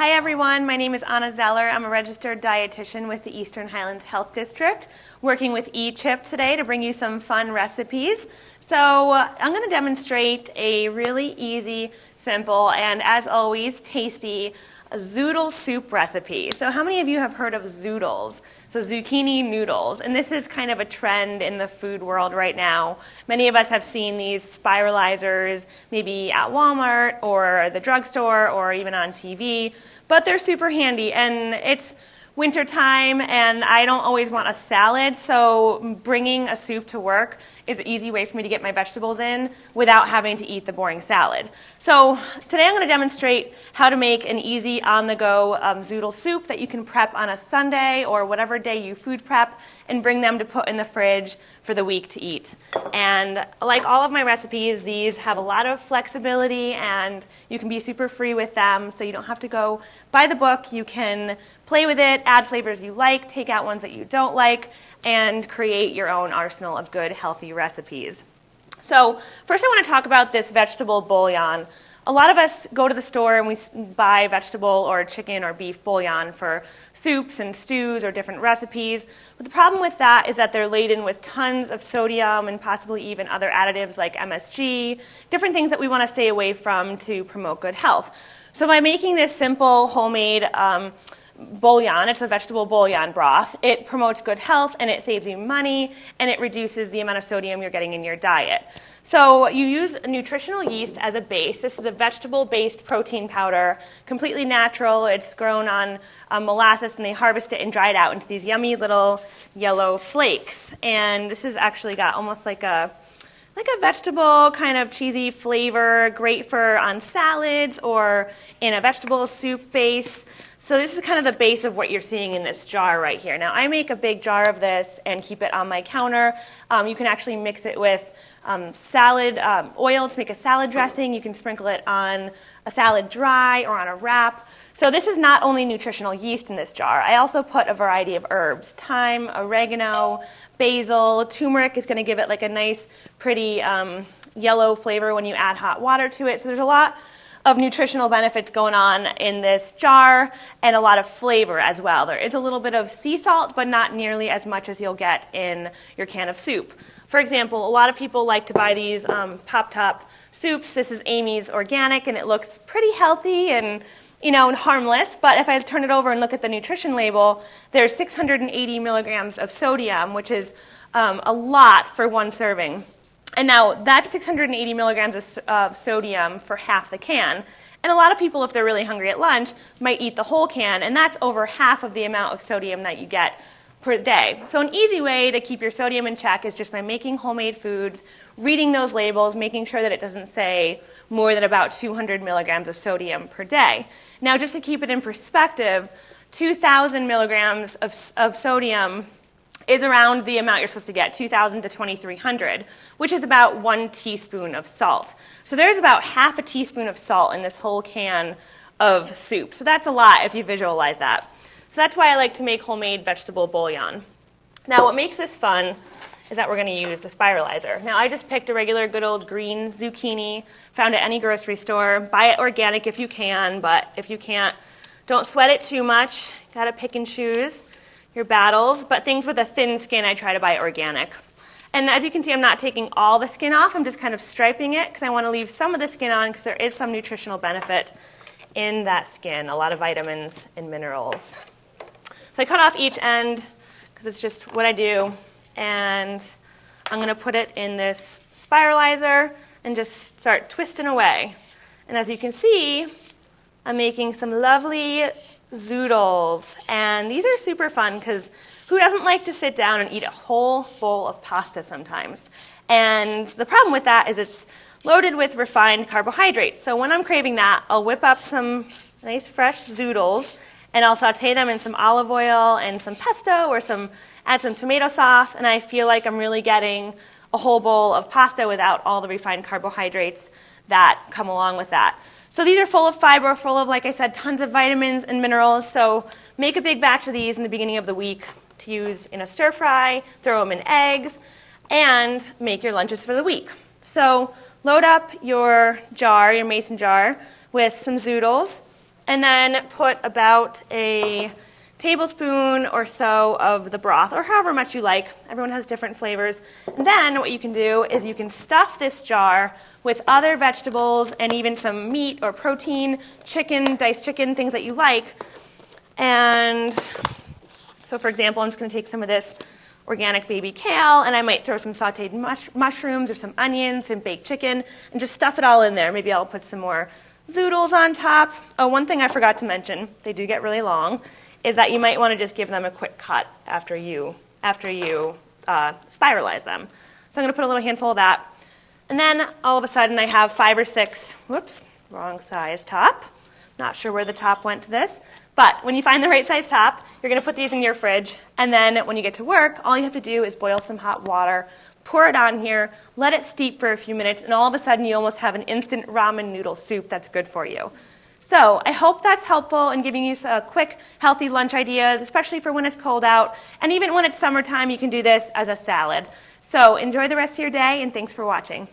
Hi everyone, my name is Anna Zeller. I'm a registered dietitian with the Eastern Highlands Health District, working with ECHIP today to bring you some fun recipes. So I'm going to demonstrate a really easy, simple, and as always, tasty Zoodle Soup recipe. So how many of you have heard of zoodles? So zucchini noodles, and this is kind of a trend in the food world right now. Many of us have seen these spiralizers maybe at Walmart or the drugstore or even on TV, but they're super handy, and it's winter time and I don't always want a salad, so bringing a soup to work is an easy way for me to get my vegetables in without having to eat the boring salad. So today I'm going to demonstrate how to make an easy on-the-go zoodle soup that you can prep on a Sunday or whatever day you food prep and bring them to put in the fridge for the week to eat. And like all of my recipes, these have a lot of flexibility and you can be super free with them, so you don't have to go by the book. You can play with it, add flavors you like, take out ones that you don't like, and create your own arsenal of good, healthy recipes. So first I want to talk about this vegetable bouillon. A lot of us go to the store and we buy vegetable or chicken or beef bouillon for soups and stews or different recipes. But the problem with that is that they're laden with tons of sodium and possibly even other additives like MSG, different things that we want to stay away from to promote good health. So by making this simple homemade bouillon, it's a vegetable bouillon broth, it promotes good health and it saves you money and it reduces the amount of sodium you're getting in your diet. So you use nutritional yeast as a base. This is a vegetable-based protein powder, completely natural. It's grown on molasses and they harvest it and dry it out into these yummy little yellow flakes. And this has actually got almost like a vegetable kind of cheesy flavor, great for on salads or in a vegetable soup base. So this is kind of the base of what you're seeing in this jar right here. Now I make a big jar of this and keep it on my counter. You can actually mix it with salad oil to make a salad dressing. You can sprinkle it on a salad dry or on a wrap. So this is not only nutritional yeast in this jar. I also put a variety of herbs: thyme, oregano, basil. Turmeric is going to give it like a nice, pretty yellow flavor when you add hot water to it. So there's a lot of nutritional benefits going on in this jar and a lot of flavor as well. There is a little bit of sea salt, but not nearly as much as you'll get in your can of soup. For example, a lot of people like to buy these pop-top soups. This is Amy's Organic, and it looks pretty healthy and harmless, but if I turn it over and look at the nutrition label, there's 680 milligrams of sodium, which is a lot for one serving. And now that's 680 milligrams of sodium for half the can. And a lot of people, if they're really hungry at lunch, might eat the whole can, and that's over half of the amount of sodium that you get per day. So an easy way to keep your sodium in check is just by making homemade foods, reading those labels, making sure that it doesn't say more than about 200 milligrams of sodium per day. Now, just to keep it in perspective, 2,000 milligrams of sodium is around the amount you're supposed to get, 2,000 to 2,300, which is about 1 teaspoon of salt. So there's about half a teaspoon of salt in this whole can of soup. So that's a lot if you visualize that. So that's why I like to make homemade vegetable bouillon. Now what makes this fun is that we're going to use the spiralizer. Now I just picked a regular good old green zucchini, found at any grocery store. Buy it organic if you can, but if you can't, don't sweat it too much. Got to pick and choose your battles, but things with a thin skin I try to buy organic. And as you can see, I'm not taking all the skin off, I'm just kind of striping it because I want to leave some of the skin on because there is some nutritional benefit in that skin, a lot of vitamins and minerals. So I cut off each end because it's just what I do, and I'm going to put it in this spiralizer and just start twisting away. And as you can see, I'm making some lovely zoodles, and these are super fun because who doesn't like to sit down and eat a whole bowl of pasta sometimes? And the problem with that is it's loaded with refined carbohydrates. So when I'm craving that, I'll whip up some nice fresh zoodles and I'll saute them in some olive oil and some pesto or add some tomato sauce, and I feel like I'm really getting a whole bowl of pasta without all the refined carbohydrates that come along with that. So these are full of fiber, full of, like I said, tons of vitamins and minerals. So make a big batch of these in the beginning of the week to use in a stir fry, throw them in eggs, and make your lunches for the week. So load up your jar, your mason jar, with some zoodles. and then put about a tablespoon or so of the broth, or however much you like. Everyone has different flavors. And then what you can do is you can stuff this jar with other vegetables and even some meat or protein, chicken, diced chicken, things that you like. And so for example, I'm just going to take some of this organic baby kale, and I might throw some sauteed mushrooms or some onions, some baked chicken, and just stuff it all in there. Maybe I'll put some more zoodles on top. Oh, one thing I forgot to mention, they do get really long, is that you might want to just give them a quick cut after you spiralize them. So I'm going to put a little handful of that. And then all of a sudden I have 5 or 6, whoops, wrong size top. Not sure where the top went to this. But when you find the right size top, you're going to put these in your fridge. And then when you get to work, all you have to do is boil some hot water, pour it on here, let it steep for a few minutes, and all of a sudden you almost have an instant ramen noodle soup that's good for you. So I hope that's helpful in giving you some quick, healthy lunch ideas, especially for when it's cold out. And even when it's summertime, you can do this as a salad. So enjoy the rest of your day, and thanks for watching.